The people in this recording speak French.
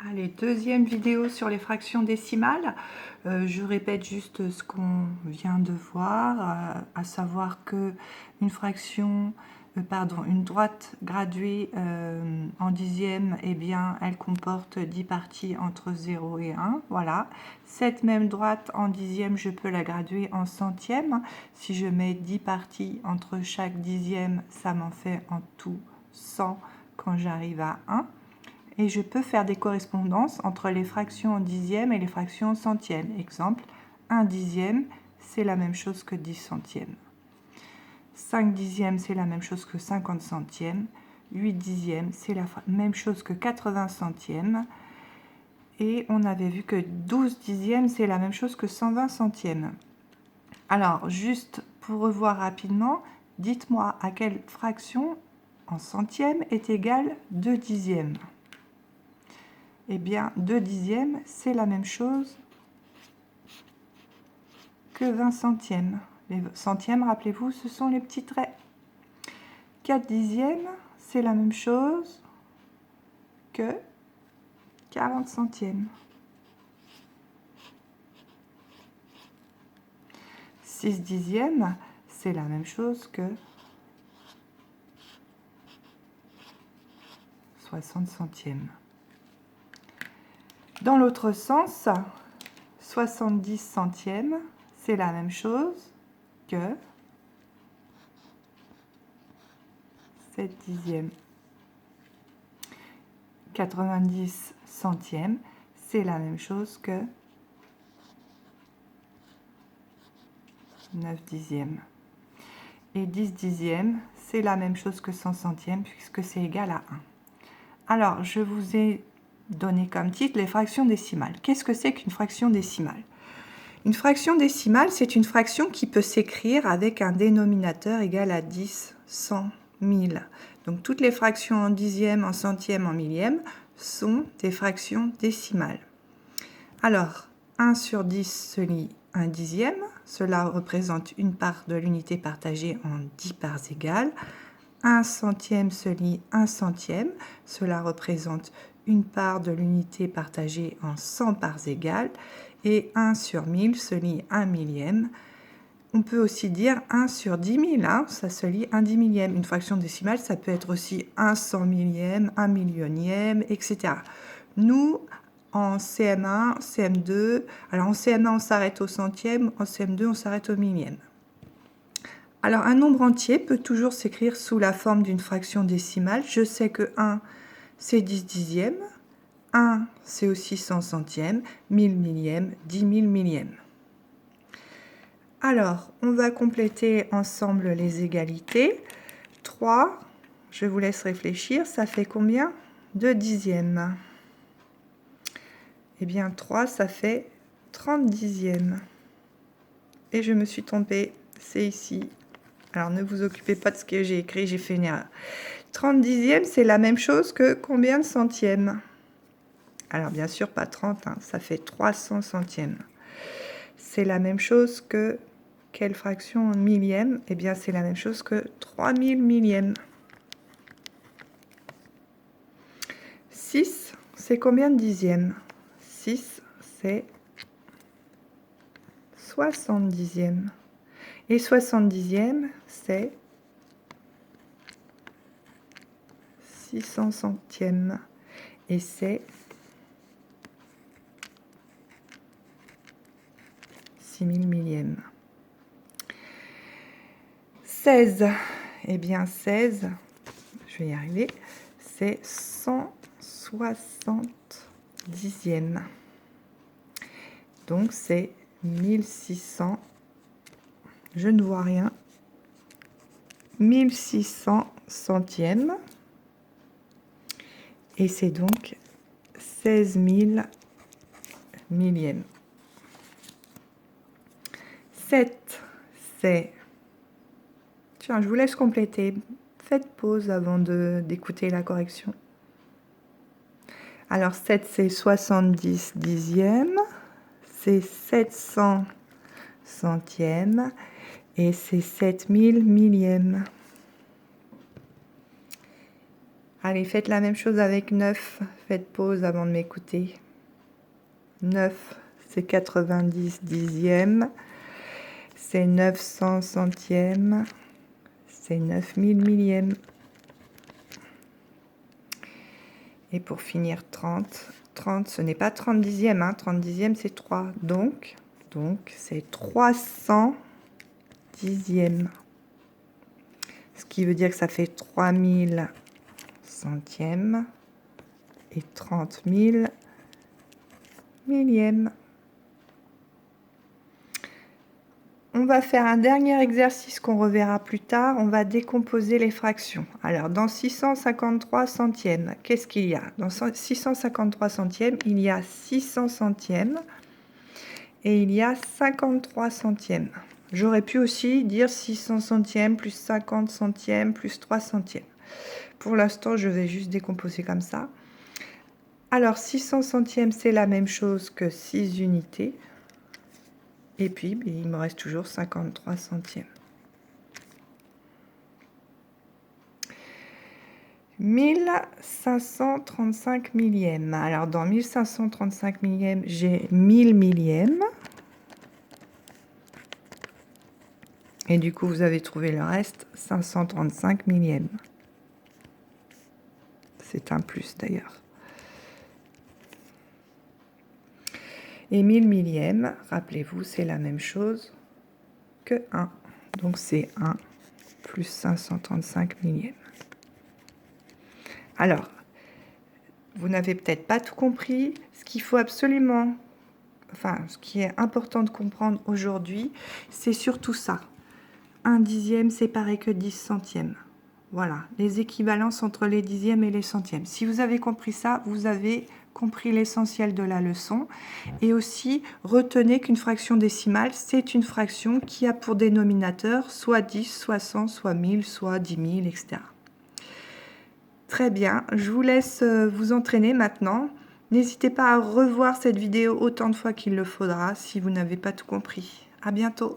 Allez, deuxième vidéo sur les fractions décimales. Je répète juste ce qu'on vient de voir, à savoir que une fraction, une droite graduée en dixième, eh bien, elle comporte 10 parties entre 0 et 1. Voilà. Cette même droite en dixième, je peux la graduer en centième. Si je mets 10 parties entre chaque dixième, ça m'en fait en tout 100 quand j'arrive à 1. Et je peux faire des correspondances entre les fractions en dixième et les fractions en centième. Exemple, 1 dixième, c'est la même chose que 10 centièmes. 5 dixièmes, c'est la même chose que 50 centièmes. 8 dixièmes, c'est la même chose que 80 centièmes. Et on avait vu que 12 dixièmes, c'est la même chose que 120 centièmes. Alors, juste pour revoir rapidement, dites-moi à quelle fraction en centièmes est égale 2 dixièmes. Eh bien, 2 dixièmes, c'est la même chose que 20 centièmes. Les centièmes, rappelez-vous, ce sont les petits traits. 4 dixièmes, c'est la même chose que 40 centièmes. 6 dixièmes, c'est la même chose que 60 centièmes. Dans l'autre sens, 70 centièmes, c'est la même chose que 7 dixièmes. 90 centièmes, c'est la même chose que 9 dixièmes. Et 10 dixièmes, c'est la même chose que 100 centièmes puisque c'est égal à 1. Alors, je vous ai donné comme titre les fractions décimales. Qu'est-ce que c'est qu'une fraction décimale? Une fraction décimale, c'est une fraction qui peut s'écrire avec un dénominateur égal à 10, 100, 1000. Donc, toutes les fractions en dixième, en centième, en millième sont des fractions décimales. Alors, 1 sur 10 se lit 1 dixième. Cela représente une part de l'unité partagée en 10 parts égales. 1 centième se lit 1 centième. Cela représente une part de l'unité partagée en 100 parts égales. Et 1 sur 1000 se lit 1 millième. On peut aussi dire 1 sur 10 000, hein, ça se lit 1 dix millième. Une fraction décimale, ça peut être aussi 1 cent millième, 1 millionième, etc. Nous, en CM1, CM2, alors en CM1 on s'arrête au centième, en CM2 on s'arrête au millième. Alors un nombre entier peut toujours s'écrire sous la forme d'une fraction décimale. Je sais que 1 c'est 10 dixièmes, 1 c'est aussi 100 centièmes, 1000 millièmes, 10 000 millièmes. Alors on va compléter ensemble les égalités. 3, je vous laisse réfléchir, ça fait combien? 2 dixièmes. Eh bien, 3, ça fait 30 dixièmes. Et je me suis trompée, c'est ici. Alors, ne vous occupez pas de ce que j'ai écrit, j'ai fait une erreur. 30 dixièmes, c'est la même chose que combien de centièmes? Alors, bien sûr, pas 30, hein, ça fait 300 centièmes. C'est la même chose que quelle fraction en millième? Eh bien, c'est la même chose que 3000 millièmes. 6, c'est combien de dixièmes? 6, c'est 60 dixièmes. Et 60 dixièmes, c'est 600 centièmes. Et c'est 6000 millièmes. 16, eh bien 16, je vais y arriver, c'est 160 dixièmes. Donc c'est 1600, je ne vois rien, 1600 centièmes. Et c'est donc 16 000 millièmes. 7, c'est... Tiens, je vous laisse compléter. Faites pause avant d'écouter la correction. Alors 7, c'est 70 dixièmes. C'est 700 centièmes. Et c'est 7000 millièmes. Allez, faites la même chose avec 9. Faites pause avant de m'écouter. 9, c'est 90 dixièmes. C'est 900 centièmes. C'est 9000 millièmes. Et pour finir, 30. 30, ce n'est pas 30 dixièmes. Hein. 30 dixièmes, c'est 3. Donc c'est 300 dixièmes. Ce qui veut dire que ça fait 3000 centièmes et 30 000 millièmes. On va faire un dernier exercice qu'on reverra plus tard. On va décomposer les fractions. Alors, dans 653 centièmes, qu'est-ce qu'il y a? Dans 653 centièmes, il y a 600 centièmes et il y a 53 centièmes. J'aurais pu aussi dire 600 centièmes plus 50 centièmes plus 3 centièmes. Pour l'instant, je vais juste décomposer comme ça. Alors, 600 centièmes, c'est la même chose que 6 unités. Et puis, il me reste toujours 53 centièmes. 1535 millièmes. Alors, dans 1535 millièmes, j'ai 1000 millièmes. Et du coup, vous avez trouvé le reste, 535 millièmes. C'est un plus d'ailleurs. Et 1000 millièmes, rappelez-vous, c'est la même chose que 1. Donc c'est 1 plus 535 millièmes. Alors, vous n'avez peut-être pas tout compris. Ce qu'il faut absolument, ce qui est important de comprendre aujourd'hui, c'est surtout ça. 1 dixième, c'est pareil que 10 centièmes. Voilà, les équivalences entre les dixièmes et les centièmes. Si vous avez compris ça, vous avez compris l'essentiel de la leçon. Et aussi, retenez qu'une fraction décimale, c'est une fraction qui a pour dénominateur soit 10, soit 100, soit 1000, soit 10 000, etc. Très bien, je vous laisse vous entraîner maintenant. N'hésitez pas à revoir cette vidéo autant de fois qu'il le faudra si vous n'avez pas tout compris. À bientôt.